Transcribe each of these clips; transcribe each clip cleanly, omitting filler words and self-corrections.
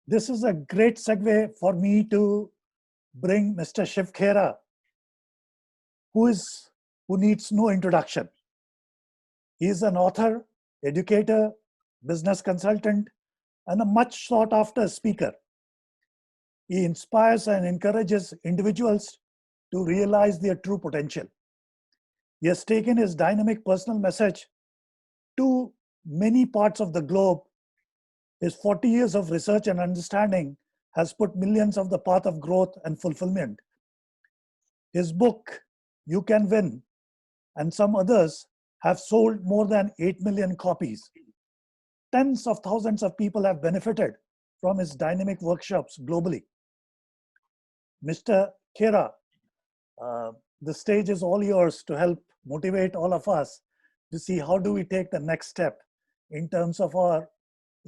This is a great segue for me to bring Mr. Shiv Khera, who needs no introduction. He is an author, educator, business consultant, and a much sought after speaker. He inspires and encourages individuals to realize their true potential. He has taken his dynamic personal message to many parts of the globe. His 40 years of research and understanding has put millions on the path of growth and fulfillment. His book, You Can Win, and some others have sold more than 8 million copies. Tens of thousands of people have benefited from his dynamic workshops globally. Mr. Khera, the stage is all yours to help motivate all of us to see how do we take the next step in terms of our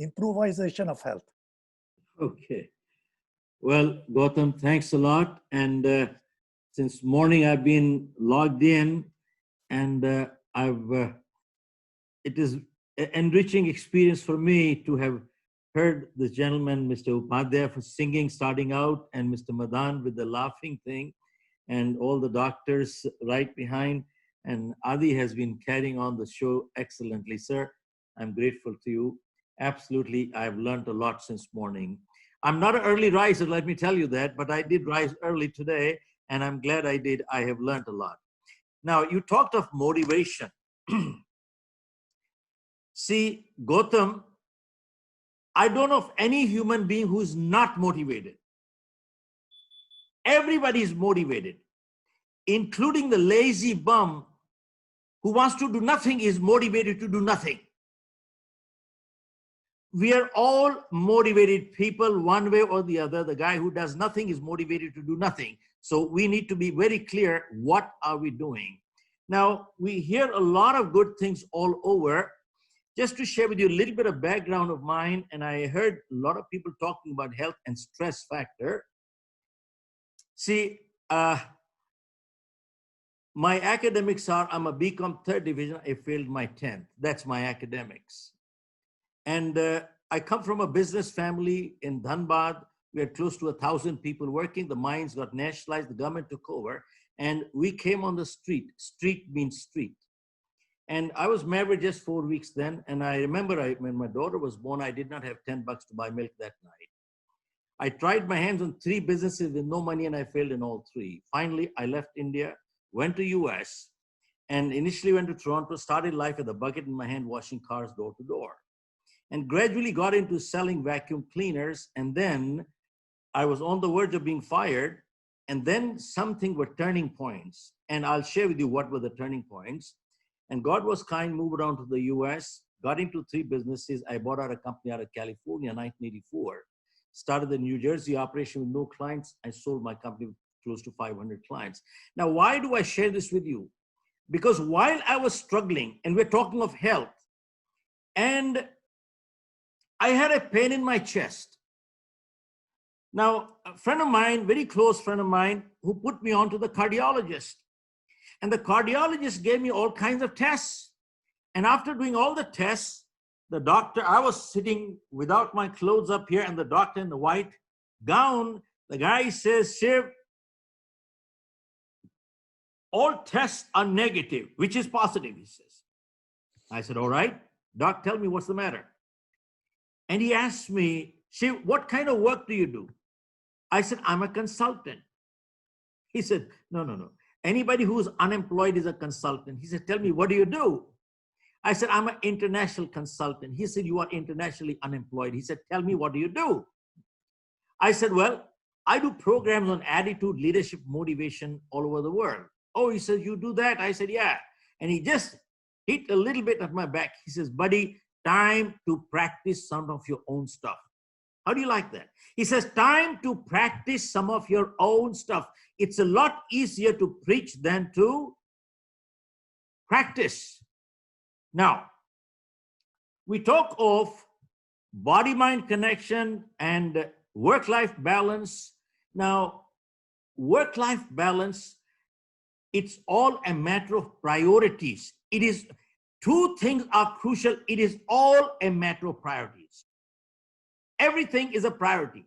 improvisation of health. Okay. Well, Gautam, thanks a lot. And since morning I've been logged in, and it is an enriching experience for me to have heard the gentleman, Mr. Upadhyay, for singing starting out, and Mr. Madan with the laughing thing, and all the doctors right behind. And Adi has been carrying on the show excellently, sir. I'm grateful to you. Absolutely, I've learned a lot since morning. I'm not an early riser, let me tell you that, but I did rise early today, and I'm glad I did. I have learned a lot. Now, you talked of motivation. See, Gautam, I don't know of any human being who is not motivated. Everybody is motivated, including the lazy bum who wants to do nothing is motivated to do nothing. We are all motivated people one way or the other. The guy who does nothing is motivated to do nothing. So we need to be very clear, what are we doing? Now, we hear a lot of good things all over. Just to share with you a little bit of background of mine, and I heard a lot of people talking about health and stress factor. See, my academics are, I'm a BCom 3rd division, I failed my 10th. That's my academics. And I come from a business family in Dhanbad. We had close to 1,000 people working. The mines got nationalized, the government took over, and we came on the street. Street means street. And I was married just 4 weeks then. And I remember when my daughter was born, I did not have $10 to buy milk that night. I tried my hands on 3 businesses with no money, and I failed in all 3. Finally, I left India, went to US, and initially went to Toronto, started life with a bucket in my hand, washing cars door to door. And gradually got into selling vacuum cleaners. And then I was on the verge of being fired. And then something were turning points. And I'll share with you what were the turning points. And God was kind, moved around to the US, got into 3 businesses. I bought out a company out of California in 1984. Started the New Jersey operation with no clients. I sold my company with close to 500 clients. Now, why do I share this with you? Because while I was struggling, and we're talking of health, and I had a pain in my chest. Now, a friend of mine, very close friend of mine, who put me on to the cardiologist. And the cardiologist gave me all kinds of tests. And after doing all the tests, the doctor, I was sitting without my clothes up here, and the doctor in the white gown, the guy says, Shiv, all tests are negative, which is positive, he says. I said, all right, doc, tell me what's the matter. And he asked me, Shiv, what kind of work do you do? I said, I'm a consultant. He said, no. Anybody who's unemployed is a consultant. He said, tell me, what do you do? I said, I'm an international consultant. He said, you are internationally unemployed. He said, tell me, what do you do? I said, well, I do programs on attitude, leadership, motivation all over the world. Oh, he said, you do that? I said, yeah. And he just hit a little bit at my back. He says, buddy, time to practice some of your own stuff. How do you like that? He says, time to practice some of your own stuff. It's a lot easier to preach than to practice. Now, we talk of body-mind connection and work-life balance. Now, work-life balance, it's all a matter of priorities. It is, 2 things are crucial. It is all a matter of priorities. Everything is a priority.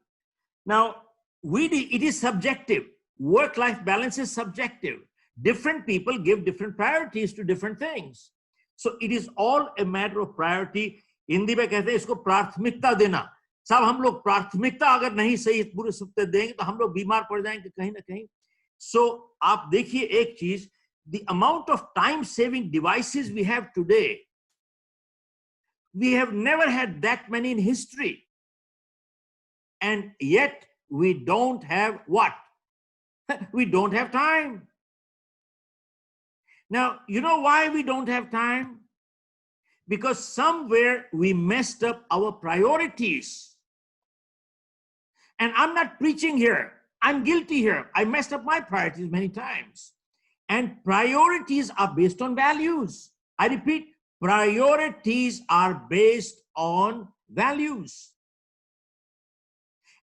Now, it is subjective. Work-life balance is subjective. Different people give different priorities to different things. So it is all a matter of priority. Hindi में कहते हैं इसको प्राथमिकता देना. साहब हम लोग प्राथमिकता अगर नहीं सही पूरे सप्ताह देंगे तो हम लोग बीमार पड़ जाएंगे कहीं ना कहीं. So आप देखिए एक चीज, the amount of time-saving devices we have today, we have never had that many in history. And yet we don't have what? We don't have time. Now, you know why we don't have time? Because somewhere we messed up our priorities. And I'm not preaching here. I'm guilty here. I messed up my priorities many times. And priorities are based on values. I repeat, priorities are based on values.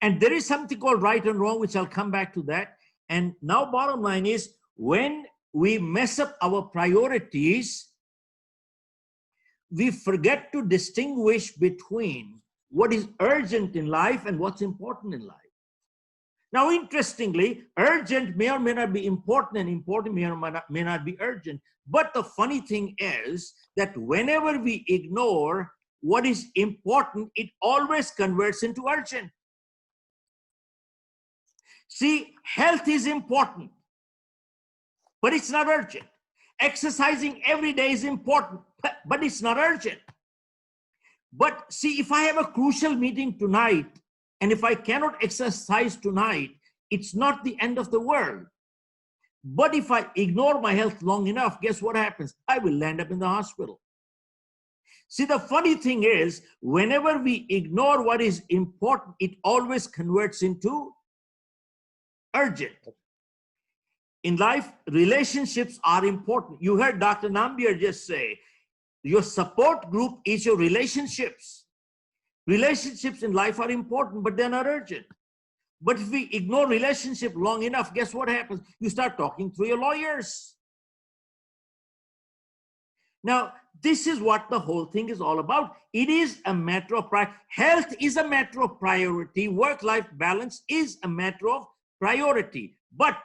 And there is something called right and wrong, which I'll come back to that. And now bottom line is, when we mess up our priorities, we forget to distinguish between what is urgent in life and what's important in life. Now, interestingly, urgent may or may not be important, and important may or may not be urgent. But the funny thing is that whenever we ignore what is important, it always converts into urgent. See, health is important, but it's not urgent. Exercising every day is important, but it's not urgent. But see, if I have a crucial meeting tonight, and if I cannot exercise tonight, it's not the end of the world. But if I ignore my health long enough, guess what happens? I will end up in the hospital. See, the funny thing is, whenever we ignore what is important, it always converts into urgent. In life, relationships are important. You heard Dr. Nambiar just say, your support group is your relationships. Relationships in life are important, but they're not urgent. But if we ignore relationship long enough, guess what happens? You start talking through your lawyers. Now, this is what the whole thing is all about. It is a matter of priority. Health is a matter of priority. Work-life balance is a matter of priority. But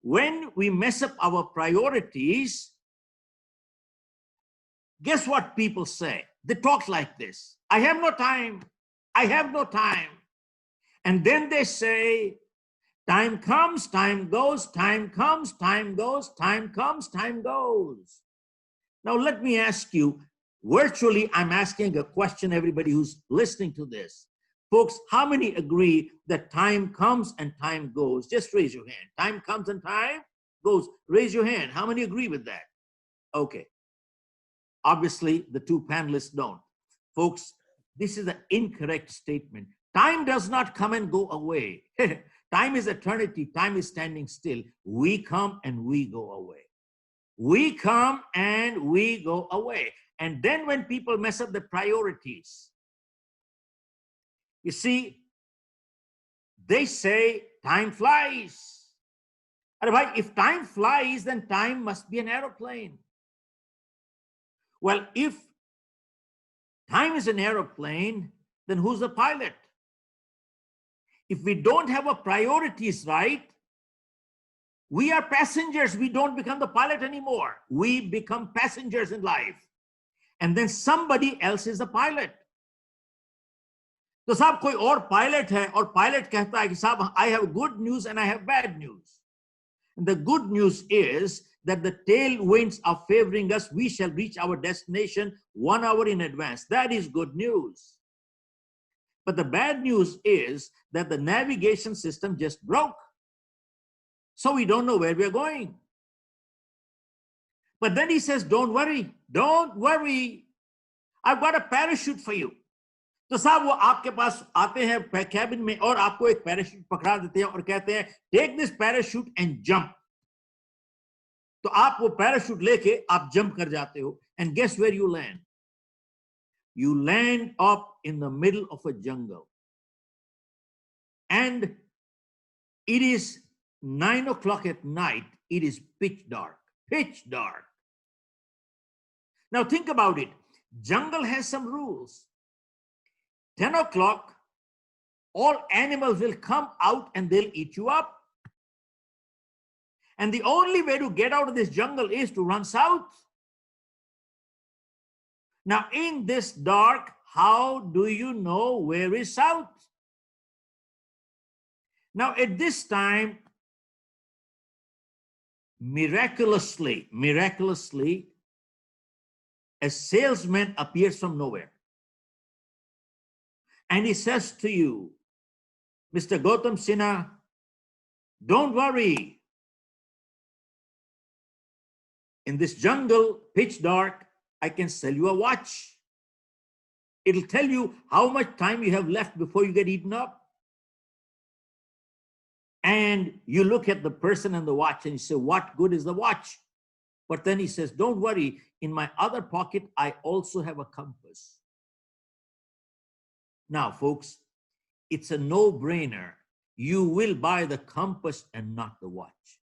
when we mess up our priorities, guess what people say? They talk like this. I have no time. I have no time. And then they say, time comes, time goes, time comes, time goes, time comes, time goes. Now, let me ask you, virtually, I'm asking a question, everybody who's listening to this. Folks, how many agree that time comes and time goes? Just raise your hand. Time comes and time goes. Raise your hand. How many agree with that? Okay. Obviously, the two panelists don't. Folks, this is an incorrect statement. Time does not come and go away. Time is eternity. Time is standing still. We come and we go away. We come and we go away. And then when people mess up the priorities, you see, they say time flies. If time flies, then time must be an aeroplane. Well, if time is an aeroplane, then who's the pilot? If we don't have our priorities right, we are passengers. We don't become the pilot anymore. We become passengers in life. And then somebody else is the pilot. तो साहब कोई और pilot है और pilot कहता है कि साहब I have good news and I have bad news. And the good news is that the tailwinds are favoring us. We shall reach our destination 1 hour in advance. That is good news. But the bad news is that the navigation system just broke. So we don't know where we're going. But then he says, don't worry, don't worry. I've got a parachute for you. तो साहब वो आपके पास आते हैं cabin में और आपको एक पैराशूट पकड़ा देते हैं और कहते हैं take this parachute and jump. तो आप वो पैराशूट लेके आप जंप कर जाते हो. And guess where you land? You land up in the middle of a jungle. And it is 9 o'clock at night. It is pitch dark. Pitch dark. Now think about it. Jungle has some rules. 10 o'clock, all animals will come out and they'll eat you up. And the only way to get out of this jungle is to run south. Now, in this dark, how do you know where is south? Now, at this time, miraculously, a salesman appears from nowhere. And he says to you, Mr. Gautam Sinha, don't worry. In this jungle, pitch dark, I can sell you a watch. It'll tell you how much time you have left before you get eaten up. And you look at the person and the watch and you say, what good is the watch? But then he says, don't worry, in my other pocket, I also have a compass. Now, folks, it's a no-brainer. You will buy the compass and not the watch.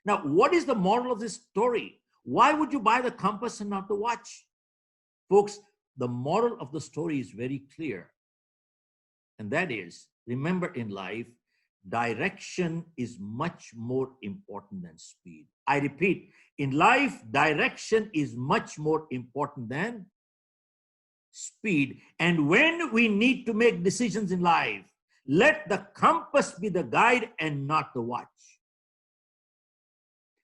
Now, what is the moral of this story? Why would you buy the compass and not the watch? Folks, the moral of the story is very clear. And that is, remember in life, direction is much more important than speed. I repeat, in life, direction is much more important than speed. And when we need to make decisions in life, let the compass be the guide and not the watch.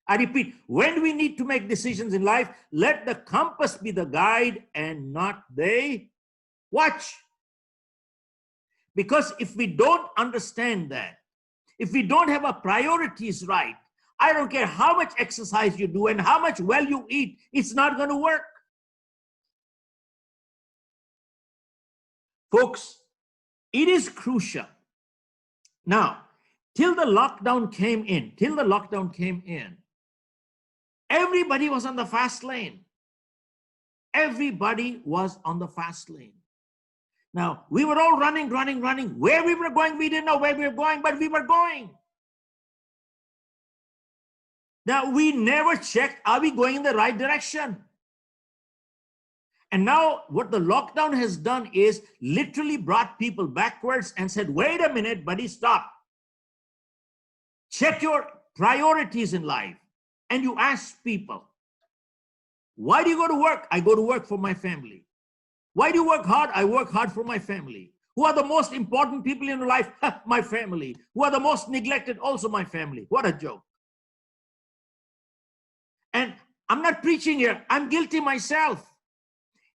I repeat, when we need to make decisions in life, let the compass be the guide and not the watch. Because if we don't understand that, if we don't have our priorities right, I don't care how much exercise you do and how much well you eat, it's not going to work. Folks, it is crucial. Now, till the lockdown came in, everybody was on the fast lane. Everybody was on the fast lane. Now, we were all running. Where we were going, we didn't know where we were going, but we were going. Now, we never checked, are we going in the right direction? And now what the lockdown has done is literally brought people backwards and said, wait a minute, buddy, stop. Check your priorities in life. And you ask people, why do you go to work? I go to work for my family. Why do you work hard? I work hard for my family. Who are the most important people in your life? My family. Who are the most neglected? Also my family. What a joke. And I'm not preaching here. I'm guilty myself.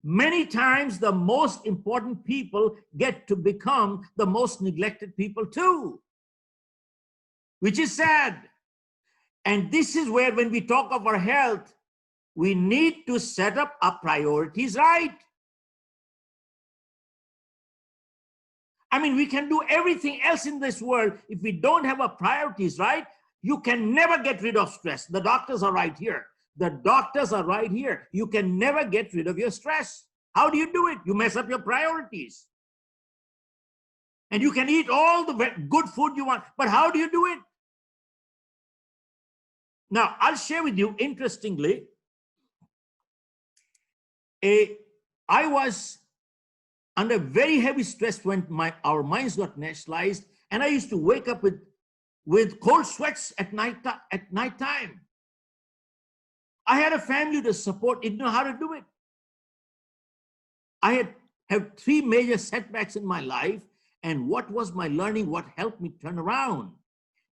Many times the most important people get to become the most neglected people too, which is sad. And this is where, when we talk of our health, we need to set up our priorities right. I mean, we can do everything else in this world. If we don't have our priorities right, you can never get rid of stress. The doctors are right here. The doctors are right here. You can never get rid of your stress. How do you do it? You mess up your priorities. And you can eat all the good food you want, but how do you do it? Now, I'll share with you, interestingly, I was under very heavy stress when our mines got nationalized, and I used to wake up with cold sweats at nighttime. I had a family to support, didn't know how to do it. I have 3 major setbacks in my life, and what was my learning? What helped me turn around?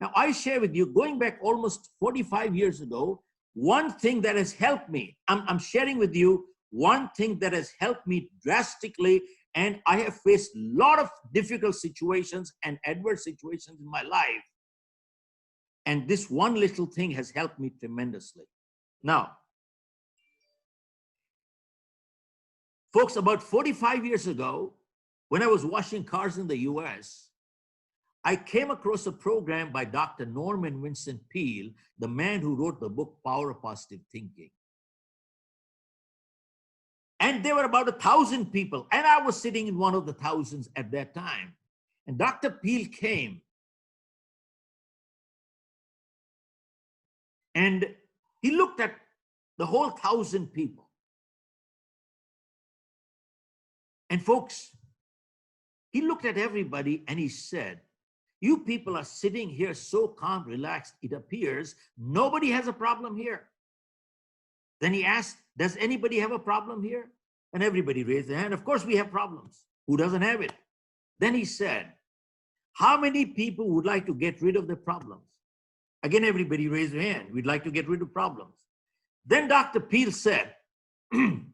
Now, I share with you, going back almost 45 years ago, one thing that has helped me, I'm sharing with you one thing that has helped me drastically, and I have faced a lot of difficult situations and adverse situations in my life. And this one little thing has helped me tremendously. Now, folks, about 45 years ago, when I was washing cars in the US, I came across a program by Dr. Norman Vincent Peale, the man who wrote the book, Power of Positive Thinking. And there were about 1,000 people, and I was sitting in one of the thousands at that time. And Dr. Peale came, and he looked at the whole 1,000 people. And folks, He looked at everybody and he said, you people are sitting here so calm, relaxed, it appears nobody has a problem here. Then he asked, does anybody have a problem here? And everybody raised their hand. Of course we have problems. Who doesn't have it? Then he said, how many people would like to get rid of the problems? Again, everybody raised their hand. We'd like to get rid of problems. Then Dr. Peel said, on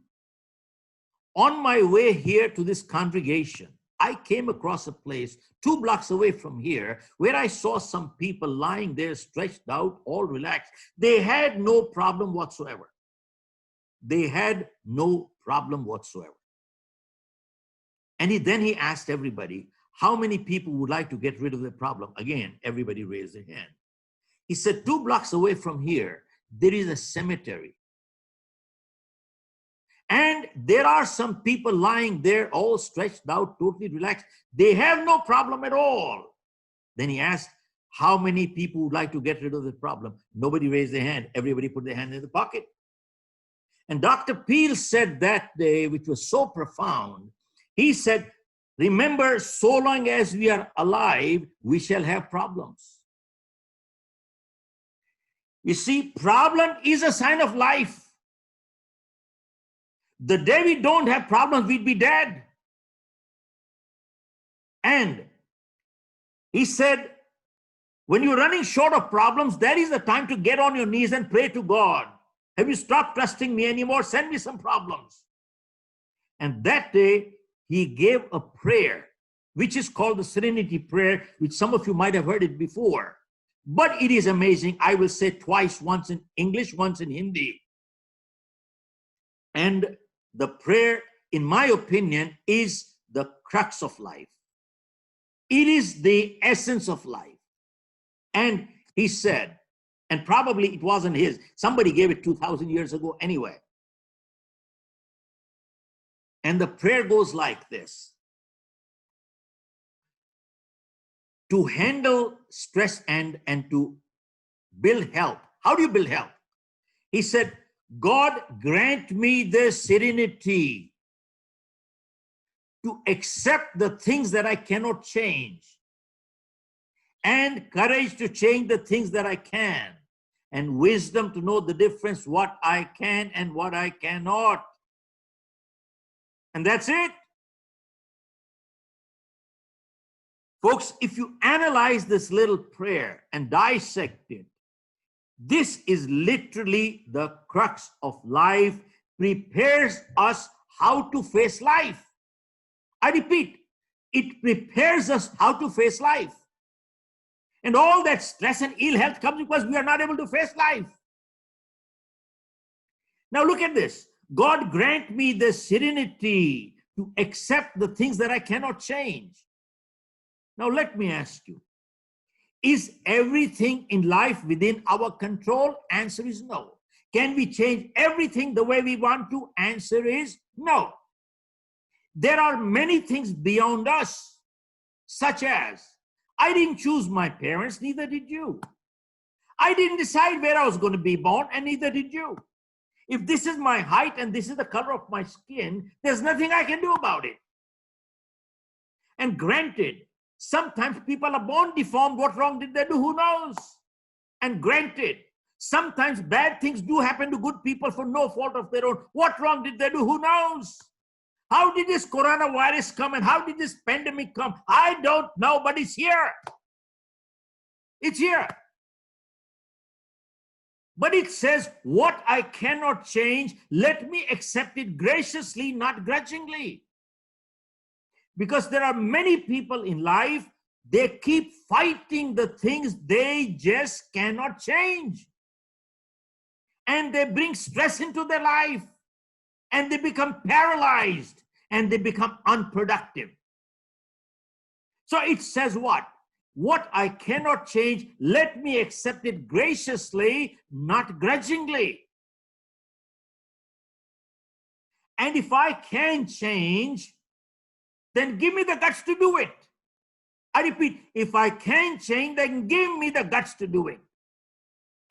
my way here to this congregation, I came across a place 2 blocks away from here where I saw some people lying there stretched out, all relaxed. They had no problem whatsoever. They had no problem whatsoever. And then he asked everybody, how many people would like to get rid of the problem? Again, everybody raised their hand. He said, 2 blocks away from here, there is a cemetery. And there are some people lying there, all stretched out, totally relaxed. They have no problem at all. Then he asked, how many people would like to get rid of the problem? Nobody raised their hand. Everybody put their hand in the pocket. And Dr. Peel said that day, which was so profound, he said, remember, so long as we are alive, we shall have problems. You see, problem is a sign of life. The day we don't have problems, we'd be dead. And he said, when you're running short of problems, that is the time to get on your knees and pray to God. Have you stopped trusting me anymore? Send me some problems. And that day, he gave a prayer, which is called the Serenity Prayer, which some of you might have heard it before. But it is amazing. I will say twice, once in English, once in Hindi. And the prayer, in my opinion, is the crux of life. It is the essence of life. And he said, and probably it wasn't his, somebody gave it 2,000 years ago anyway. And the prayer goes like this. To handle stress and to build health. How do you build health? He said, God grant me the serenity to accept the things that I cannot change, and courage to change the things that I can, and wisdom to know the difference, what I can and what I cannot. And that's it. Folks, if you analyze this little prayer and dissect it, this is literally the crux of life, prepares us how to face life. I repeat, it prepares us how to face life. And all that stress and ill health comes because we are not able to face life. Now look at this. God grant me the serenity to accept the things that I cannot change. Now let me ask you, is everything in life within our control? Answer is no. Can we change everything the way we want to? Answer is no. There are many things beyond us, such as, I didn't choose my parents, neither did you. I didn't decide where I was going to be born, and neither did you. If this is my height and this is the color of my skin, there's nothing I can do about it. And granted, sometimes people are born deformed. What wrong did they do? Who knows? And granted, sometimes bad things do happen to good people for no fault of their own. What wrong did they do? Who knows? How did this coronavirus come and how did this pandemic come? I don't know, but it's here. It's here. But it says, what I cannot change, let me accept it graciously, not grudgingly. Because there are many people in life, they keep fighting the things they just cannot change. And they bring stress into their life. And they become paralyzed. And they become unproductive. So it says what? What I cannot change, let me accept it graciously, not grudgingly. And if I can change, then give me the guts to do it. I repeat, if I can change, then give me the guts to do it.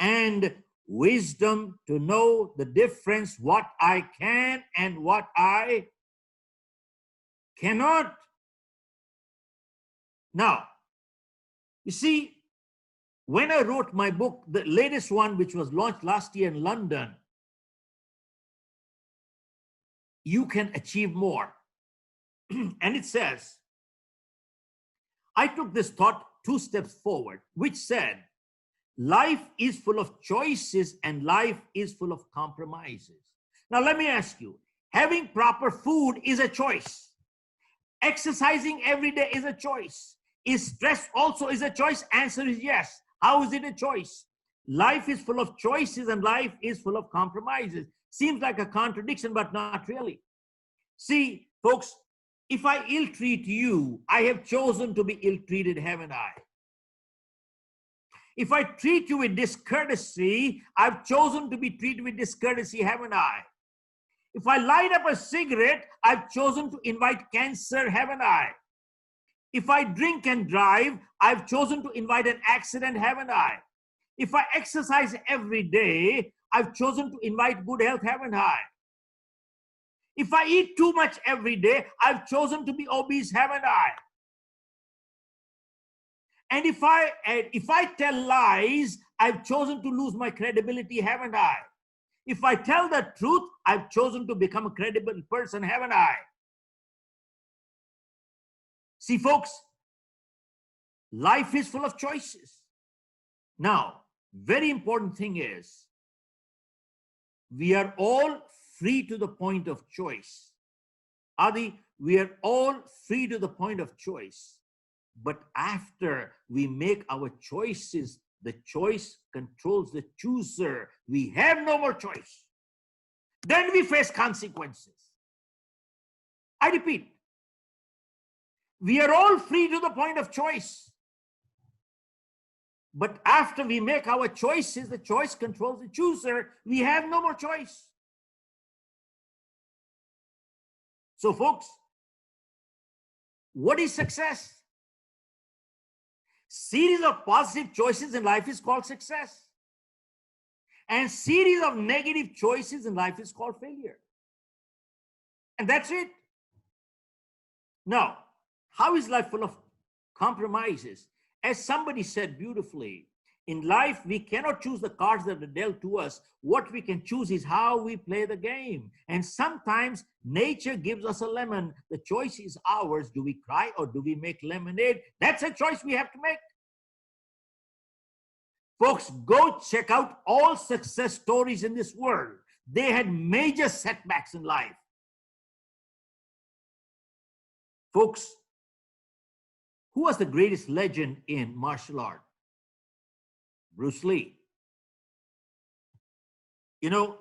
And wisdom to know the difference, what I can and what I cannot. Now, you see, when I wrote my book, the latest one, which was launched last year in London, You Can Achieve More. And it says, I took this thought 2 steps forward, which said, life is full of choices and life is full of compromises. Now, let me ask you, having proper food is a choice. Exercising every day is a choice. Is stress also is a choice? Answer is yes. How is it a choice? Life is full of choices and life is full of compromises. Seems like a contradiction, but not really. See, folks, if I ill-treat you, I have chosen to be ill-treated, haven't I? If I treat you with discourtesy, I've chosen to be treated with discourtesy, haven't I? If I light up a cigarette, I've chosen to invite cancer, haven't I? If I drink and drive, I've chosen to invite an accident, haven't I? If I exercise every day, I've chosen to invite good health, haven't I? If I eat too much every day, I've chosen to be obese, haven't I? And if I tell lies, I've chosen to lose my credibility, haven't I? If I tell the truth, I've chosen to become a credible person, haven't I? See, folks, life is full of choices. Now, very important thing is, we are all free to the point of choice. Adi, we are all free to the point of choice. But after we make our choices, the choice controls the chooser. We have no more choice. Then we face consequences. I repeat, we are all free to the point of choice. But after we make our choices, the choice controls the chooser. We have no more choice. So, folks, what is success? Series of positive choices in life is called success. And series of negative choices in life is called failure. And that's it. Now, how is life full of compromises? As somebody said beautifully, in life, we cannot choose the cards that are dealt to us. What we can choose is how we play the game. And sometimes nature gives us a lemon. The choice is ours. Do we cry or do we make lemonade? That's a choice we have to make. Folks, go check out all success stories in this world. They had major setbacks in life. Folks, who was the greatest legend in martial art? Bruce Lee. You know,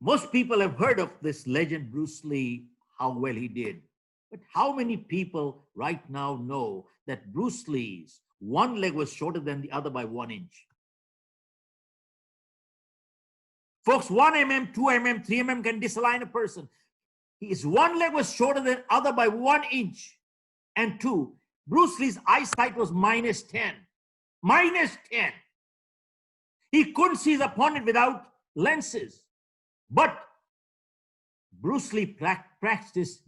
most people have heard of this legend, Bruce Lee, how well he did. But how many people right now know that Bruce Lee's one leg was shorter than the other by 1 inch? Folks, 1 mm, 2 mm, 3 mm can disalign a person. His one leg was shorter than other by 1 inch. And 2, Bruce Lee's eyesight was -10. -10. He couldn't see his opponent without lenses. But Bruce Lee practiced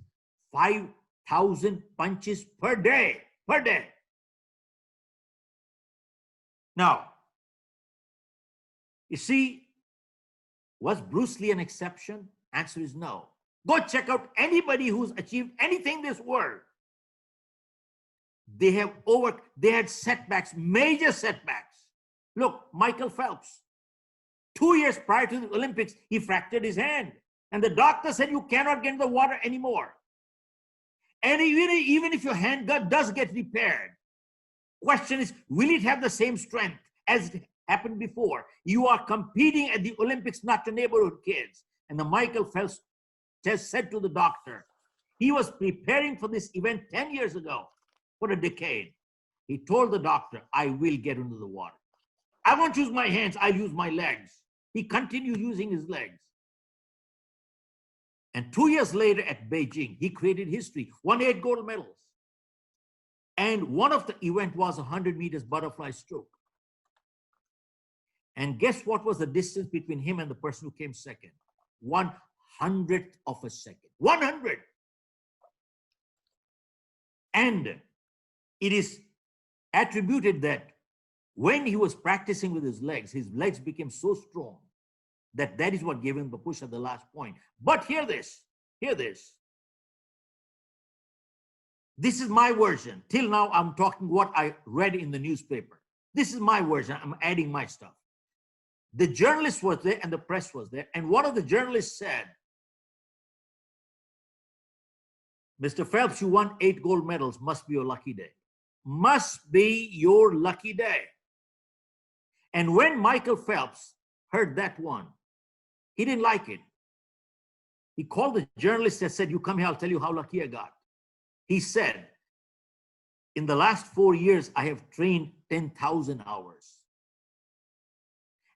5,000 punches per day. Now, you see, was Bruce Lee an exception? Answer is no. Go check out anybody who's achieved anything in this world. They had setbacks, major setbacks. Look, Michael Phelps, 2 years prior to the Olympics, he fractured his hand. And the doctor said, you cannot get in the water anymore. And even if your hand does get repaired, question is, will it have the same strength as it happened before? You are competing at the Olympics, not your neighborhood kids. And the Michael Phelps just said to the doctor, he was preparing for this event 10 years ago, for a decade. He told the doctor, I will get into the water. I won't use my hands, I'll use my legs. He continued using his legs. And 2 years later at Beijing, he created history, won 8 gold medals. And one of the event was 100 meters butterfly stroke. And guess what was the distance between him and the person who came second? 1/100th of a second. 100. And it is attributed that when he was practicing with his legs became so strong that is what gave him the push at the last point. But hear this. This is my version. Till now, I'm talking what I read in the newspaper. This is my version. I'm adding my stuff. The journalist was there and the press was there. And one of the journalists said, Mr. Phelps, you won 8 gold medals. Must be your lucky day. Must be your lucky day. And when Michael Phelps heard that one, he didn't like it. He called the journalist and said, you come here, I'll tell you how lucky I got. He said, in the last 4 years, I have trained 10,000 hours.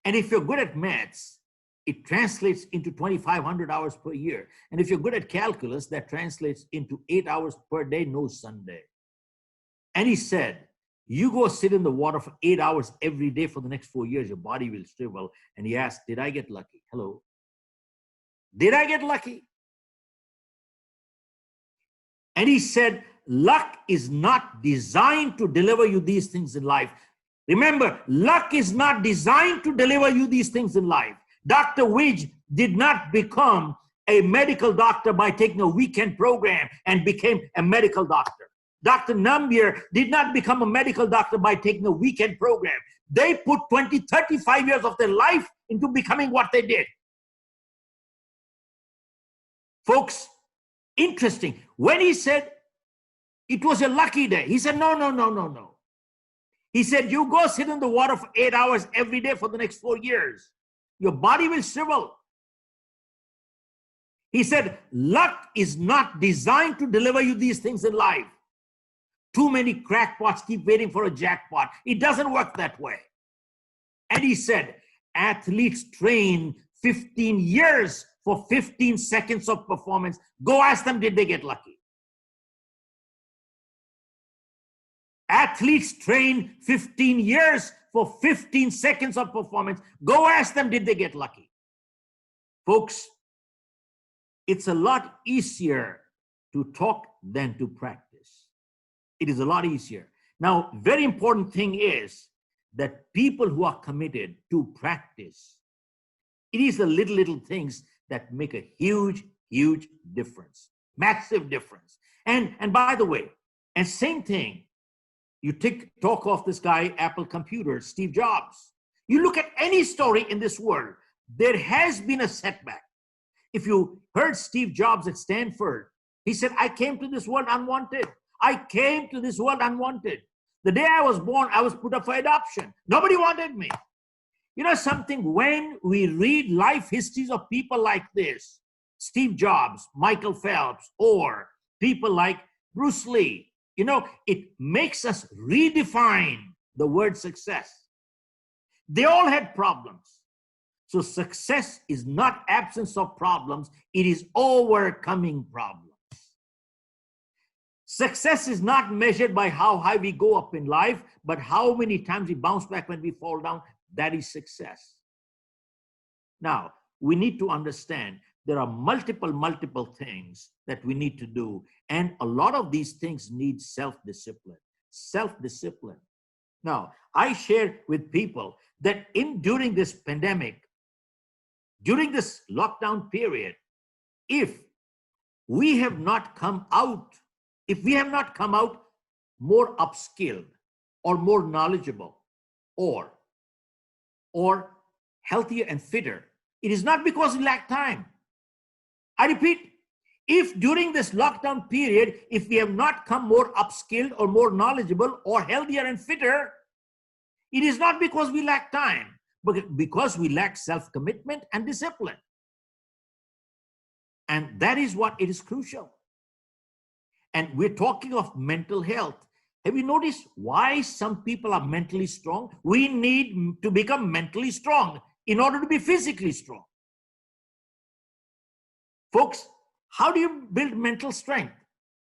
And if you're good at maths, it translates into 2,500 hours per year. And if you're good at calculus, that translates into 8 hours per day, no Sunday. And he said, you go sit in the water for 8 hours every day for the next 4 years, your body will shrivel. And he asked, did I get lucky? Hello? Did I get lucky? And he said, luck is not designed to deliver you these things in life. Remember, luck is not designed to deliver you these things in life. Dr. Widge did not become a medical doctor by taking a weekend program and became a medical doctor. Dr. Nambiar did not become a medical doctor by taking a weekend program. They put 20, 35 years of their life into becoming what they did. Folks, interesting. When he said it was a lucky day, he said, no. He said, you go sit in the water for 8 hours every day for the next 4 years. Your body will shrivel. He said, luck is not designed to deliver you these things in life. Too many crackpots keep waiting for a jackpot. It doesn't work that way. And he said, athletes train 15 years for 15 seconds of performance. Go ask them, did they get lucky? Athletes train 15 years for 15 seconds of performance. Go ask them, did they get lucky? Folks, it's a lot easier to talk than to practice. It is a lot easier. Now, very important thing is that people who are committed to practice, it is the little things that make a huge difference, massive difference. And by the way, and same thing, you talk of this guy, Apple Computer, Steve Jobs. You look at any story in this world, there has been a setback. If you heard Steve Jobs at Stanford, he said, I came to this world unwanted. I came to this world unwanted. The day I was born, I was put up for adoption. Nobody wanted me. You know something, when we read life histories of people like this, Steve Jobs, Michael Phelps, or people like Bruce Lee, it makes us redefine the word success. They all had problems. So success is not absence of problems. It is overcoming problems. Success is not measured by how high we go up in life, but how many times we bounce back when we fall down. That is success. Now, we need to understand there are multiple things that we need to do. And a lot of these things need self-discipline. Self-discipline. Now, I share with people that during this pandemic, during this lockdown period, if we have not come out more upskilled or more knowledgeable or healthier and fitter, it is not because we lack time. I repeat, if during this lockdown period, if we have not come more upskilled or more knowledgeable or healthier and fitter, it is not because we lack time, but because we lack self-commitment and discipline. And that is what it is crucial. And we're talking of mental health. Have you noticed why some people are mentally strong? We need to become mentally strong in order to be physically strong. Folks, how do you build mental strength?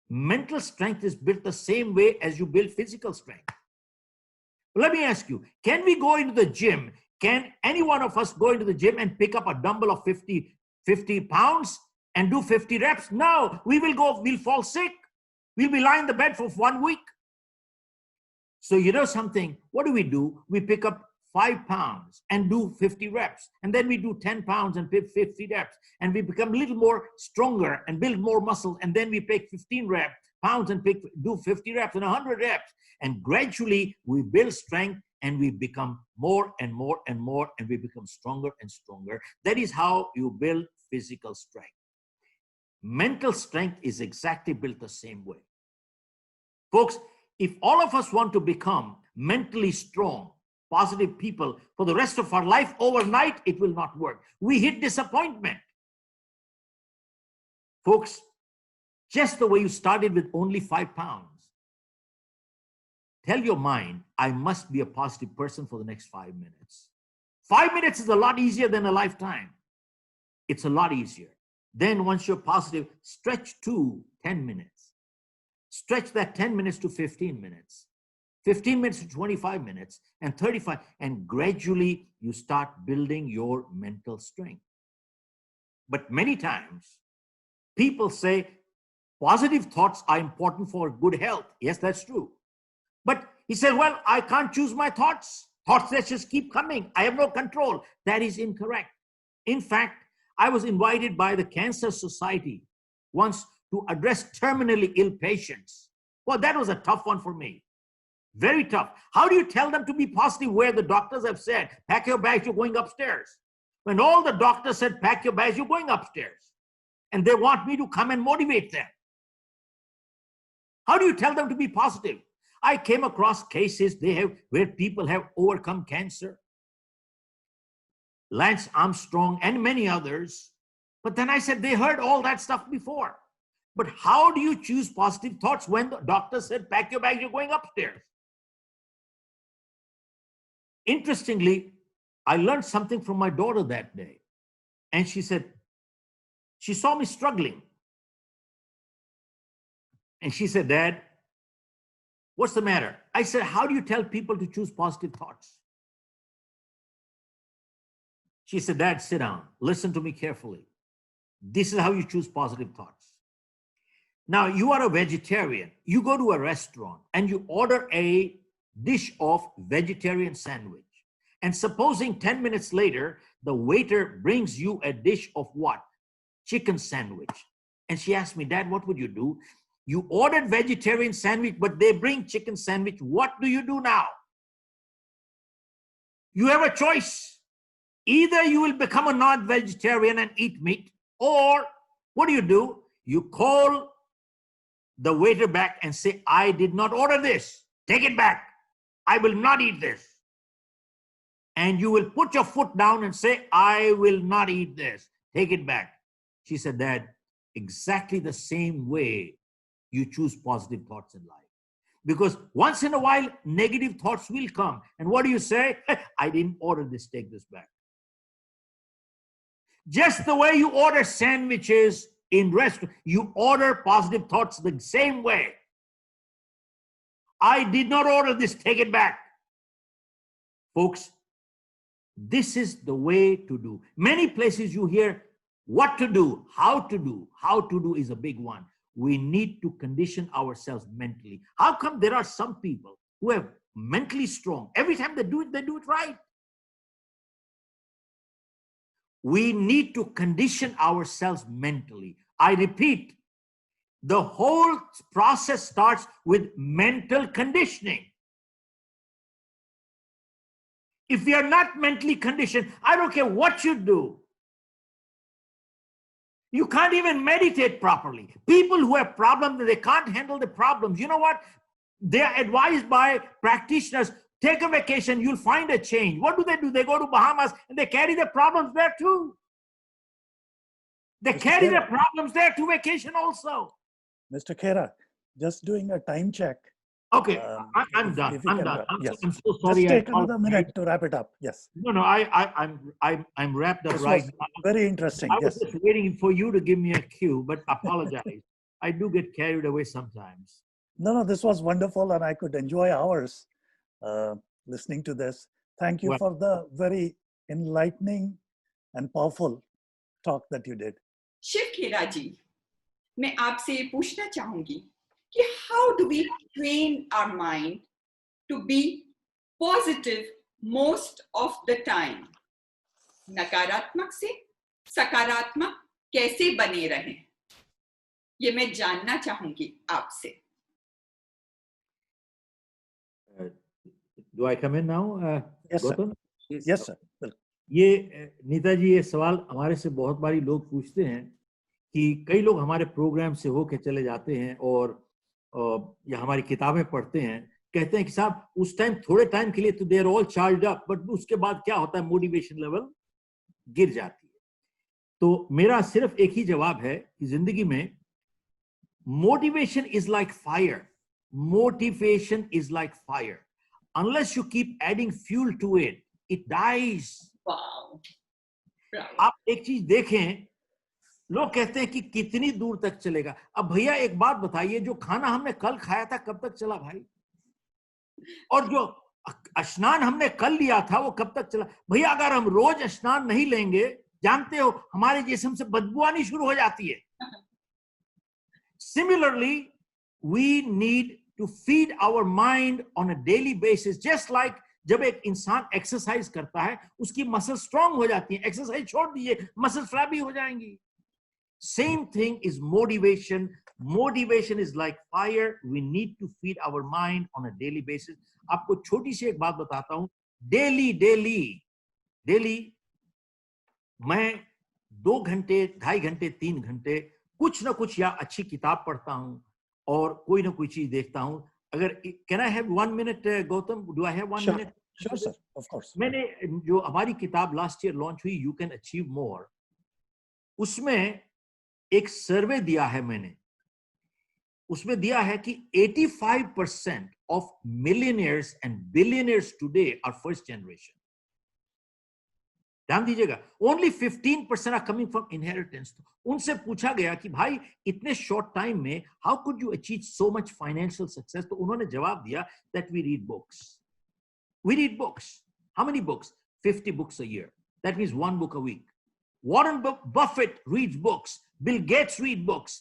Mental strength is built the same way as you build physical strength. Let me ask you, can we go into the gym? Can any one of us go into the gym and pick up a dumbbell of 50 pounds and do 50 reps? No, we'll fall sick. We'll be lying in the bed for 1 week. So you know something, what do? We pick up 5 pounds and do 50 reps. And then we do 10 pounds and 50 reps. And we become a little more stronger and build more muscle. And then we pick 15 pounds and do 50 reps and 100 reps. And gradually we build strength and we become more and more and more, and we become stronger and stronger. That is how you build physical strength. Mental strength is exactly built the same way. Folks, if all of us want to become mentally strong, positive people for the rest of our life, overnight, it will not work. We hit disappointment. Folks, just the way you started with only 5 pounds, tell your mind, I must be a positive person for the next 5 minutes. 5 minutes is a lot easier than a lifetime. It's a lot easier. Then once you're positive, stretch to 10 minutes. Stretch that 10 minutes to 15 minutes. 15 minutes to 25 minutes and 35. And gradually you start building your mental strength. But many times people say positive thoughts are important for good health. Yes, that's true. But he said, well, I can't choose my thoughts. Thoughts that just keep coming. I have no control. That is incorrect. In fact, I was invited by the Cancer Society once to address terminally ill patients. Well, that was a tough one for me. Very tough. How do you tell them to be positive where the doctors have said, pack your bags, you're going upstairs? When all the doctors said, pack your bags, you're going upstairs. And they want me to come and motivate them. How do you tell them to be positive? I came across cases where people have overcome cancer. Lance Armstrong and many others. But then I said, they heard all that stuff before. But how do you choose positive thoughts when the doctor said, pack your bags, you're going upstairs? Interestingly, I learned something from my daughter that day. And she said, she saw me struggling. And she said, Dad, what's the matter? I said, how do you tell people to choose positive thoughts? She said, Dad, sit down. Listen to me carefully. This is how you choose positive thoughts. Now, you are a vegetarian. You go to a restaurant and you order a dish of vegetarian sandwich. And supposing 10 minutes later, the waiter brings you a dish of what? Chicken sandwich. And she asked me, Dad, what would you do? You ordered vegetarian sandwich, but they bring chicken sandwich. What do you do now? You have a choice. Either you will become a non-vegetarian and eat meat, or what do? You call the waiter back and say, I did not order this. Take it back. I will not eat this. And you will put your foot down and say, I will not eat this. Take it back. She said, Dad, exactly the same way you choose positive thoughts in life. Because once in a while, negative thoughts will come. And what do you say? I didn't order this, take this back. Just the way you order sandwiches in restaurants, you order positive thoughts the same way. I did not order this, take it back. Folks, this is the way to do. Many places you hear what to do, how to do. How to do is a big one. We need to condition ourselves mentally. How come there are some people who are mentally strong? Every time they do it right. We need to condition ourselves mentally. I repeat, the whole process starts with mental conditioning. If we are not mentally conditioned, I don't care what you do. You can't even meditate properly. People who have problems, they can't handle the problems. You know what? They are advised by practitioners, take a vacation, you'll find a change. What do? They go to Bahamas and they carry their problems there too. They carry their problems there to vacation also. Mr. Khera, just doing a time check. Okay, I'm done. I'm done. Yes. I'm so sorry. Just take another minute to wrap it up. Yes. No, I'm wrapped up This right was now. very interesting. I was Yes. just waiting for you to give me a cue, but apologize. I do get carried away sometimes. No, this was wonderful, and I could enjoy hours listening to this. Thank you Well, for the very enlightening and powerful talk that you did. Shiv खेरा जी, मैं आपसे पूछना चाहूंगी कि how do we train our mind to be positive most of the time. नकारात्मक से सकारात्मक कैसे बने रहें, ये मैं जानना चाहूंगी आपसे. Do I come in now, Yes, sir. Gautam? Yes, sir. Welcome. ये नीता जी, ये सवाल हमारे से बहुत बारी लोग पूछते हैं कि कई लोग हमारे प्रोग्राम से होके चले जाते हैं और या हमारी किताबें पढ़ते हैं, कहते हैं कि साहब उस टाइम थोड़े टाइम के लिए तो they are all charged up, but उसके बाद क्या होता है, मोटिवेशन लेवल गिर जाती है. तो मेरा सिर्फ एक ही जवाब है कि जिंदगी में motivation is like fire. Motivation is like fire. Unless you keep adding fuel to it, it dies. Wow. Right. आप एक चीज देखें, लोग कहते हैं कि कितनी दूर तक चलेगा. अब भैया एक बात बताइए, जो खाना हमने कल खाया था कब तक चला भाई? और जो स्नान हमने कल लिया था वो कब तक चला? भैया अगर हम रोज स्नान नहीं लेंगे, जानते हो हमारे जिस्म से बदबू आनी शुरू हो जाती है. Similarly, we need to feed our mind on a daily basis, just like जब एक इंसान एक्सरसाइज करता है उसकी मसल स्ट्रांग हो जाती है. एक्सरसाइज छोड़ दीजिए, मसल फ्लैबी हो जाएंगी. Same thing is motivation. Motivation is like fire. We need to feed our mind on a daily basis. आपको छोटी सी एक बात बताता हूं. डेली डेली डेली मैं 2 घंटे, 2.5 घंटे, 3 घंटे कुछ ना कुछ या अच्छी किताब पढ़ता हूं और कोई ना कोई चीज देखता हूं. अगर can I have 1 minute Gautam? Do I have 1 minute? Sure, sir. Of course. मैंने जो हमारी किताब लास्ट ईयर लॉन्च हुई, यू कैन अचीव मोर, उसमें एक सर्वे दिया है मैंने. उसमें दिया है कि 85% of millionaires and billionaires today are first generation. ध्यान दीजिएगा, only 15% are coming from inheritance. उनसे पूछा गया कि भाई इतने शॉर्ट टाइम में how could you achieve so much financial success? तो उन्होंने जवाब दिया that we read books. We read books. How many books? 50 books a year. That means 1 book a week. Warren Buffett reads books. Bill Gates read books.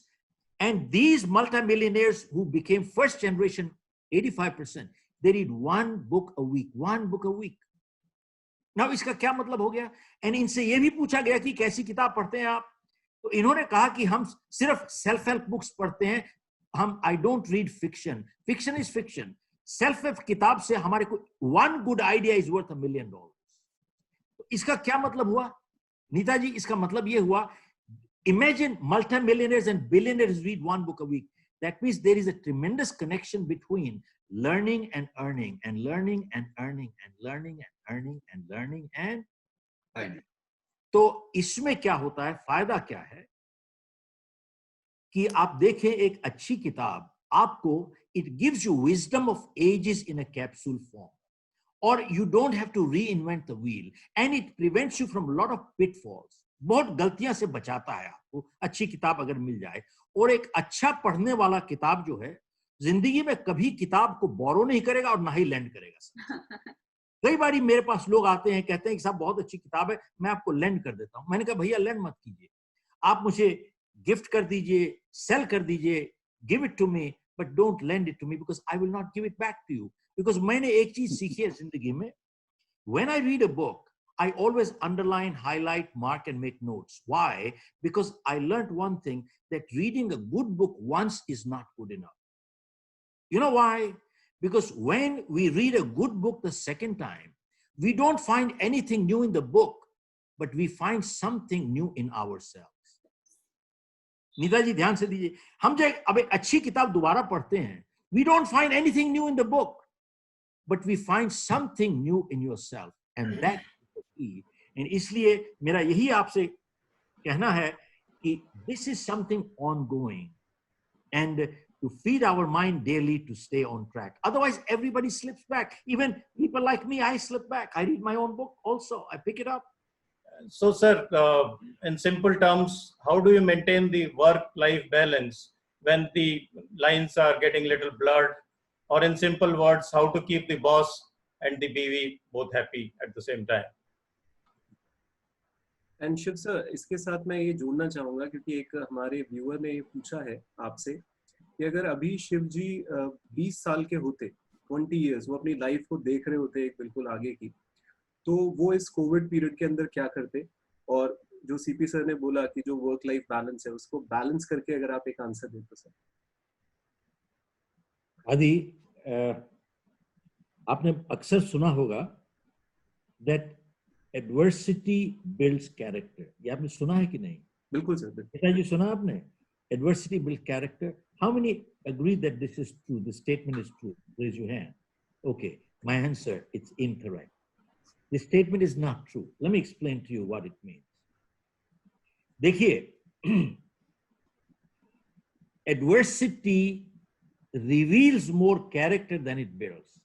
And these multimillionaires who became first generation, 85%, they read 1 book a week. 1 book a week. Now, इसका क्या मतलब हो गया? And इनसे ये भी पूछा गया कि कैसी किताब पढ़ते हैं आप? तो इन्होंने कहा कि हम सिर्फ सेल्फ हेल्प बुक्स पढ़ते हैं. हम I don't read fiction. Fiction is fiction. Self help किताब से हमारे को 1 good idea is worth $1 million. तो इसका क्या मतलब हुआ नीता जी? इसका मतलब ये हुआ, imagine multimillionaires and billionaires read 1 book a week. That means there is a tremendous connection between learning and earning, and learning and earning, and learning and earning, and learning and earning. तो इसमें क्या होता है, फायदा क्या है कि आप देखें एक अच्छी किताब आपको, it gives you wisdom of ages in a capsule form. Or you don't have to reinvent the wheel, and it prevents you from a lot of pitfalls. बहुत गलतियां से बचाता है आपको अच्छी किताब अगर मिल जाए. और एक अच्छा पढ़ने वाला किताब जो है जिंदगी में कभी किताब को बोरो नहीं करेगा और ना ही लैंड करेगा. कई बार मेरे पास लोग आते हैं, कहते हैं कि साहब बहुत अच्छी किताब है, मैं आपको लैंड कर देता हूं. मैंने कहा भैया लैंड मत कीजिए, आप मुझे गिफ्ट कर दीजिए, सेल कर दीजिए, give it to me, but don't lend it to me because I will not give it back to you. Because मैंने एक चीज सीखी है जिंदगी में, when I read a book, I always underline, highlight, mark, and make notes. Why? Because I learned one thing, that reading a good book once is not good enough. You know why? Because when we read a good book the second time, we don't find anything new in the book, but we find something new in ourselves. Nita जी ध्यान से दीजिए, हम जब अब एक अच्छी किताब दोबारा पढ़ते हैं, we don't find anything new in the book, but we find something new in yourself, and that is the key. And इसलिए मेरा यही आपसे कहना है कि this is something ongoing, and to feed our mind daily to stay on track. Otherwise, everybody slips back. Even people like me, I slip back. I read my own book also. I pick it up. So, sir, in simple terms, how do you maintain the work-life balance when the lines are getting a little blurred? Or in simple words, how to keep the boss and the BV both happy at the same time? And Shiv sir, इसके साथ मैं ये जोड़ना चाहूँगा क्योंकि एक हमारे viewer ने ये पूछा है आपसे कि अगर अभी शिव जी 20 साल के होते 20 years, वो अपनी लाइफ को देख रहे होते हैं एक बिल्कुल आगे की, तो वो इस कोविड पीरियड के अंदर क्या करते? और जो सीपी सर ने बोला कि जो वर्क लाइफ बैलेंस है उसको बैलेंस करके अगर आप एक आंसर दें तो सर। आदि, आपने अक्सर सुना होगा that adversity builds character. ये आपने सुना है कि नहीं? बिल्कुल सर, बिल्कुल। पिताजी सुना आपने? Adversity builds character. How many agree that this is true? This statement is true? Raise your hand. Okay, my answer, it's incorrect. This statement is not true. Let me explain to you what it means. देखिए, adversity reveals more character than it builds.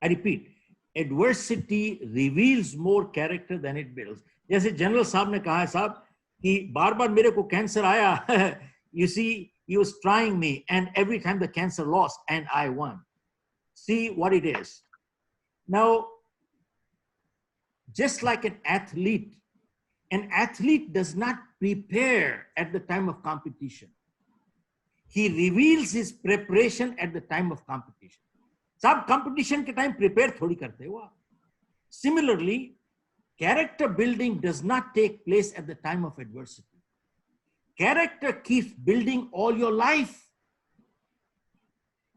I repeat, adversity reveals more character than it builds. जैसे general साहब ने कहा है साहब कि बार बार मेरे को कैंसर आया, you see, he was trying me and every time the cancer lost and I won. See what it is. Now, just like an athlete does not prepare at the time of competition. He reveals his preparation at the time of competition. सब competition के time prepare थोड़ी करते हो आप. Similarly, character building does not take place at the time of adversity. Character keeps building all your life.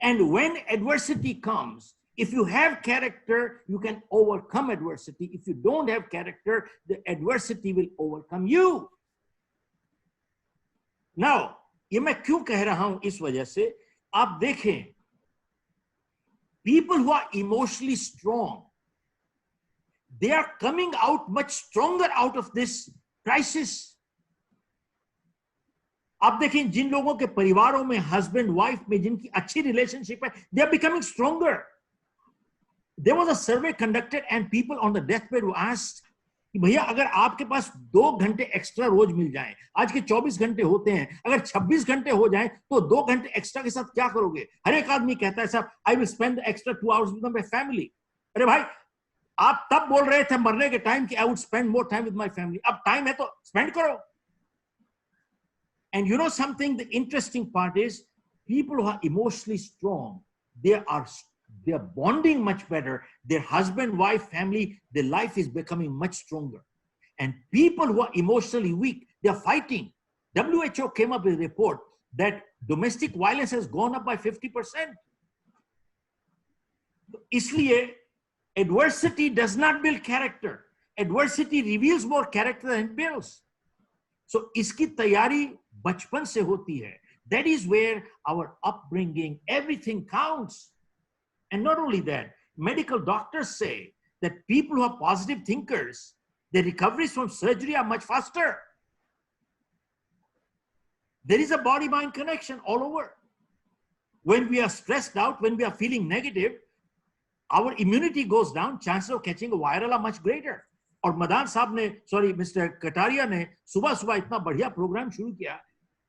And when adversity comes, if you have character, you can overcome adversity. If you don't have character, the adversity will overcome you. Now, ये मैं क्यों कह रहा हूं इस वजह से, आप देखें, people who are emotionally strong, they are coming out much stronger out of this crisis. आप देखें जिन लोगों के परिवारों में हस्बैंड वाइफ में जिनकी अच्छी रिलेशनशिप है, they are becoming stronger. There was a survey conducted and people on the deathbed were asked कि भैया अगर आपके पास 2 घंटे एक्स्ट्रा रोज मिल जाएं, आज के 24 घंटे होते हैं, अगर 26 घंटे हो जाएं तो 2 घंटे एक्स्ट्रा के साथ क्या करोगे? हर एक आदमी कहता है साहब I will spend the extra 2 hours with my family. अरे भाई, आप तब बोल रहे थे मरने के टाइम कि I would spend more time with my family. अब टाइम है तो स्पेंड करो. And you know something, the interesting part is people who are emotionally strong, they are bonding much better. Their husband, wife, family, their life is becoming much stronger. And people who are emotionally weak, they are fighting. WHO came up with a report that domestic violence has gone up by 50%. इसलिए adversity does not build character. Adversity reveals more character than it builds. So इसकी तैयारी बचपन से होती है. That is where our upbringing, everything counts. And not only that, medical doctors say that people who are positive thinkers, their recoveries from surgery are much faster. There is a body-mind connection all over. When we are stressed out, when we are feeling negative, our immunity goes down, chances of catching a viral are much greater. और मदान साहब ने, sorry mister Kataria ने सुबह सुबह इतना बढ़िया programme शुरू किया,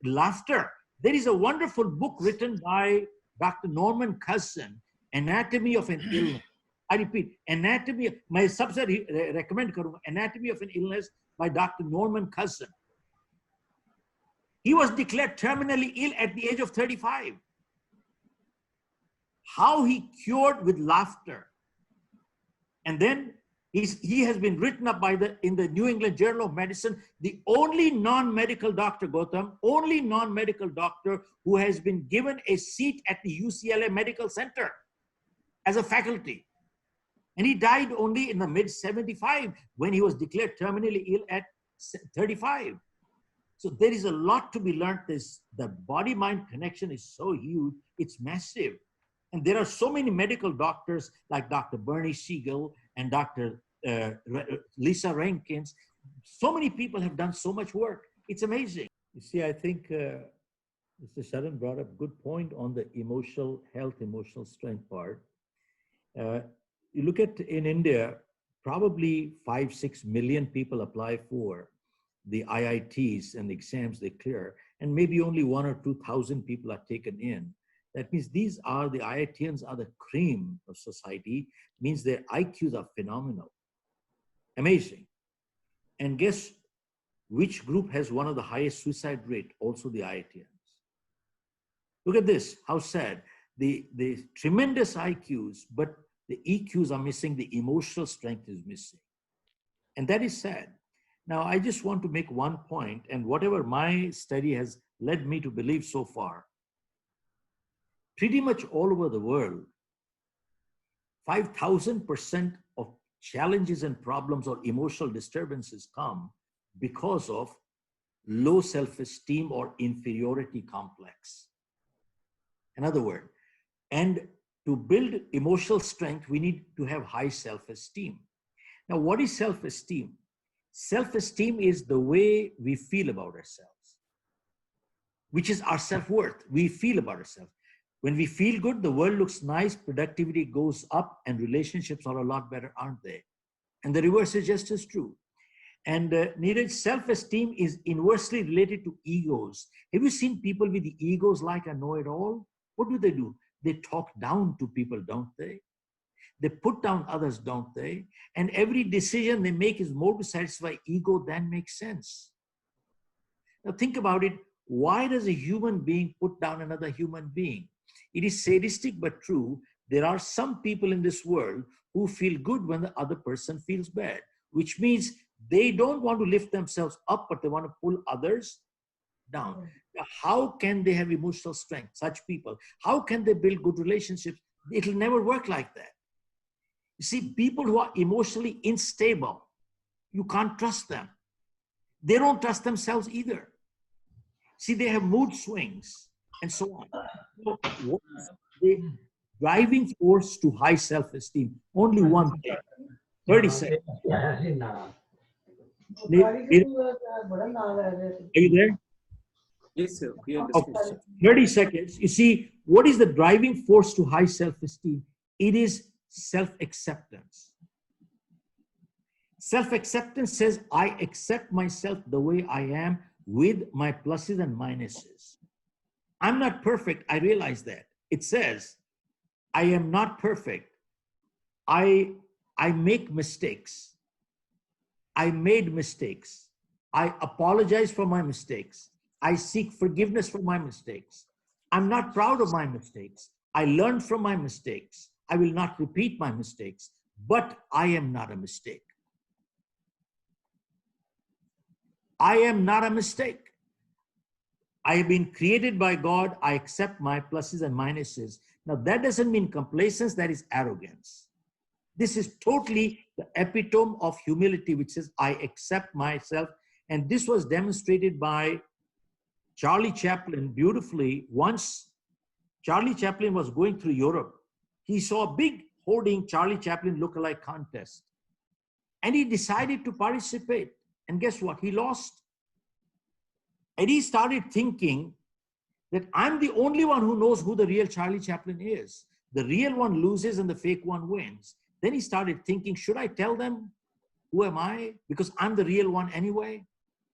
laughter. There is a wonderful book written by Dr. Norman Cousin, Anatomy of an Illness. I repeat, Anatomy, मैं सबसे recommend करूँगा, Anatomy of an Illness by Dr. Norman Cousin. He was declared terminally ill at the age of 35. How he cured with laughter. And then he has been written up in the New England Journal of Medicine, the only non-medical doctor, Gautam, only non-medical doctor who has been given a seat at the UCLA Medical Center as a faculty. And he died only in the mid-75 when he was declared terminally ill at 35. So there is a lot to be learned. The body-mind connection is so huge, it's massive. And there are so many medical doctors like Dr. Bernie Siegel and Dr. Lisa Rankins. So many people have done so much work. It's amazing. You see, I think Mr. Sharan brought up a good point on the emotional health, emotional strength part. You look at in India, probably 5-6 million people apply for the IITs and the exams they clear, and maybe only 1,000 or 2,000 people are taken in. That means these are the IITians are the cream of society, means their IQs are phenomenal. Amazing. And guess which group has one of the highest suicide rate? Also the IITians. Look at this, how sad. the tremendous IQs, but the EQs are missing, the emotional strength is missing. And that is sad. Now, I just want to make one point, and whatever my study has led me to believe so far, pretty much all over the world, 5,000% of challenges and problems or emotional disturbances come because of low self-esteem or inferiority complex. Another word. And to build emotional strength, we need to have high self-esteem. Now, what is self-esteem? Self-esteem is the way we feel about ourselves, which is our self-worth. We feel about ourselves. When we feel good, the world looks nice, productivity goes up, and relationships are a lot better, aren't they? And the reverse is just as true. And Neeraj, self-esteem is inversely related to egos. Have you seen people with the egos like a know-it-all? What do? They talk down to people, don't they? They put down others, don't they? And every decision they make is more to satisfy ego than makes sense. Now think about it. Why does a human being put down another human being? It is sadistic but true. There are some people in this world who feel good when the other person feels bad, which means they don't want to lift themselves up, but they want to pull others down. Now, how can they have emotional strength, such people? How can they build good relationships? It'll never work like that. You see, people who are emotionally unstable, you can't trust them. They don't trust themselves either. See, they have mood swings and so on. So what is the driving force to high self-esteem? Only one thing. 30 seconds. Are you there? Yes, sir. We Okay. understand. 30 seconds. You see, what is the driving force to high self-esteem? It is self-acceptance. Self-acceptance says, I accept myself the way I am with my pluses and minuses. I'm not perfect. I realize that. It says, I am not perfect. I make mistakes. I made mistakes. I apologize for my mistakes. I seek forgiveness for my mistakes. I'm not proud of my mistakes. I learned from my mistakes. I will not repeat my mistakes, but I am not a mistake. I am not a mistake. I have been created by God. I accept my pluses and minuses. Now, that doesn't mean complacence. That is arrogance. This is totally the epitome of humility, which says, I accept myself. And this was demonstrated by Charlie Chaplin beautifully. Once Charlie Chaplin was going through Europe, he saw a big hoarding Charlie Chaplin lookalike contest. And he decided to participate. And guess what? He lost. And he started thinking that I'm the only one who knows who the real Charlie Chaplin is. The real one loses and the fake one wins. Then he started thinking, should I tell them who am I? Because I'm the real one anyway.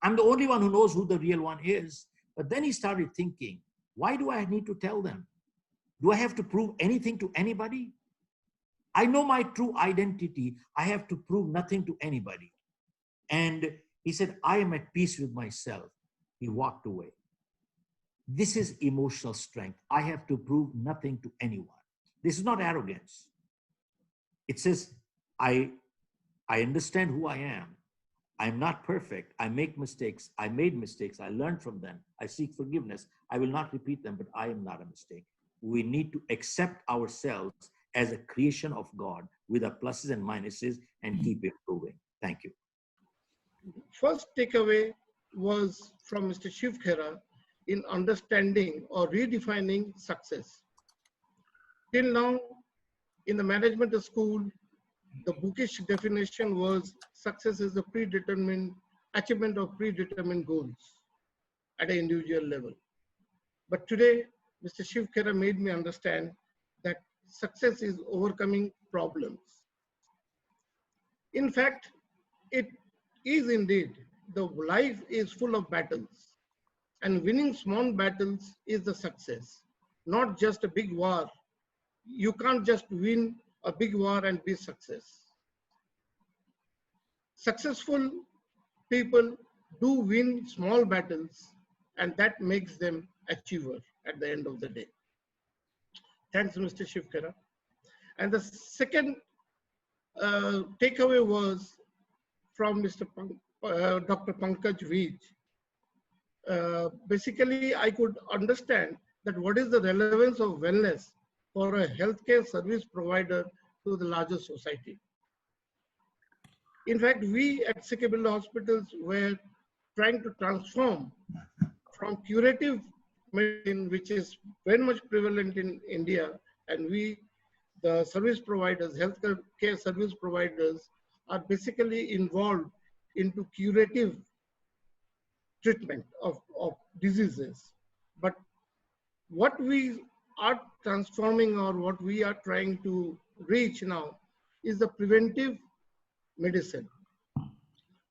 I'm the only one who knows who the real one is. But then he started thinking, why do I need to tell them? Do I have to prove anything to anybody? I know my true identity. I have to prove nothing to anybody. And he said, I am at peace with myself. He walked away. This is emotional strength. I have to prove nothing to anyone. This is not arrogance. It says, I understand who I am. I'm not perfect. I make mistakes. I made mistakes. I learned from them. I seek forgiveness. I will not repeat them, but I am not a mistake. We need to accept ourselves as a creation of God with our pluses and minuses and keep improving. Thank you. First takeaway was from Mr. Shiv Khera in understanding or redefining success. Till now, in the management school, the bookish definition was success is the predetermined achievement of predetermined goals at an individual level. But today, Mr. Shiv Khera made me understand that success is overcoming problems. In fact, it is indeed, the life is full of battles, and winning small battles is the success, not just a big war. You can't just win a big war and be success. Successful people do win small battles, and that makes them achiever at the end of the day. Thanks, Mr. Shiv Khera. And the second takeaway was from Dr. Pankaj Vij. Basically, I could understand that what is the relevance of wellness for a healthcare service provider to the larger society. In fact, we at CK Birla Hospitals were trying to transform from curative medicine, which is very much prevalent in India, and we, the service providers, healthcare service providers, are basically involved into curative treatment of diseases. But what we are transforming, or what we are trying to reach now, is the preventive medicine,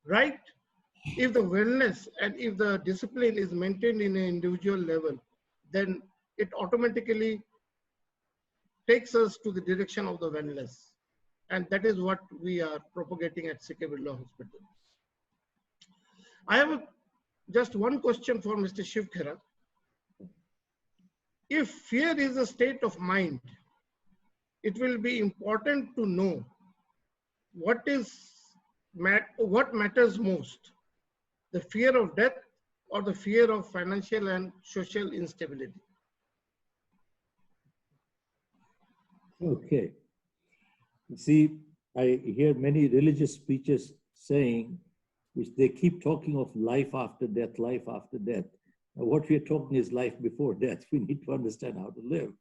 right? If the wellness and if the discipline is maintained in an individual level, then it automatically takes us to the direction of the wellness. And that is what we are propagating at CK Birla Hospital. I have just one question for Mr. Shiv Khera. If fear is a state of mind, it will be important to know what matters most, the fear of death or the fear of financial and social instability. Okay. See, I hear many religious speeches saying, which they keep talking of life after death, life after death. Now, what we are talking is life before death. We need to understand how to live.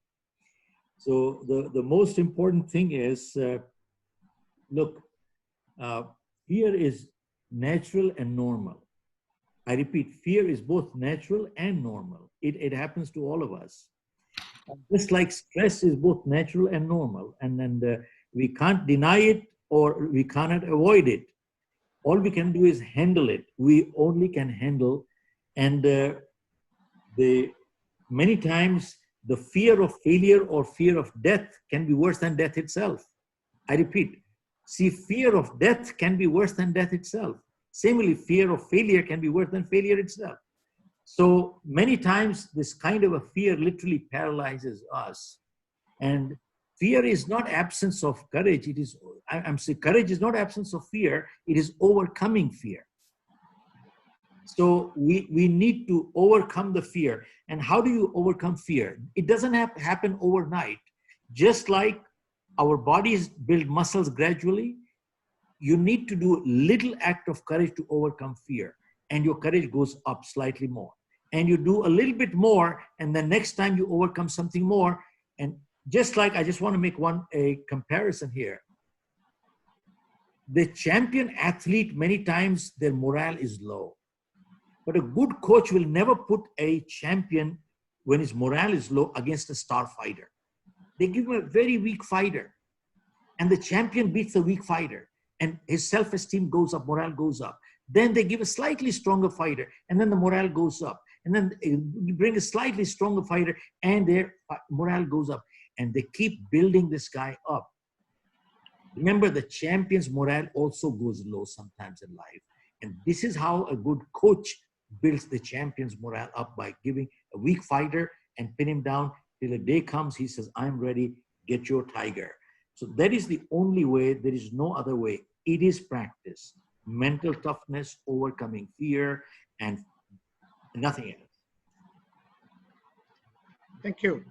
So the most important thing is, look, fear is natural and normal. I repeat, fear is both natural and normal. It happens to all of us. Just like stress is both natural and normal, and we can't deny it or we cannot avoid it. All we can do is handle it. We only can handle, and many times the fear of failure or fear of death can be worse than death itself. I repeat, see, fear of death can be worse than death itself. Similarly, fear of failure can be worse than failure itself. So many times this kind of a fear literally paralyzes us. And fear is not absence of courage. It is, I'm saying courage is not absence of fear. It is overcoming fear. So we need to overcome the fear. And how do you overcome fear? It doesn't have to happen overnight. Just like our bodies build muscles gradually, you need to do a little act of courage to overcome fear. And your courage goes up slightly more. And you do a little bit more, and the next time you overcome something more. And just like, I just want to make a comparison here. The champion athlete, many times their morale is low. But a good coach will never put a champion when his morale is low against a star fighter. They give him a very weak fighter. And the champion beats the weak fighter. And his self-esteem goes up, morale goes up. Then they give a slightly stronger fighter, and then the morale goes up. And then you bring a slightly stronger fighter, and their morale goes up. And they keep building this guy up. Remember, the champion's morale also goes low sometimes in life. And this is how a good coach builds the champion's morale up, by giving a weak fighter and pin him down till a day comes, he says, I'm ready, get your tiger. So that is the only way. There is no other way. It is practice, mental toughness, overcoming fear, and nothing else. Thank you.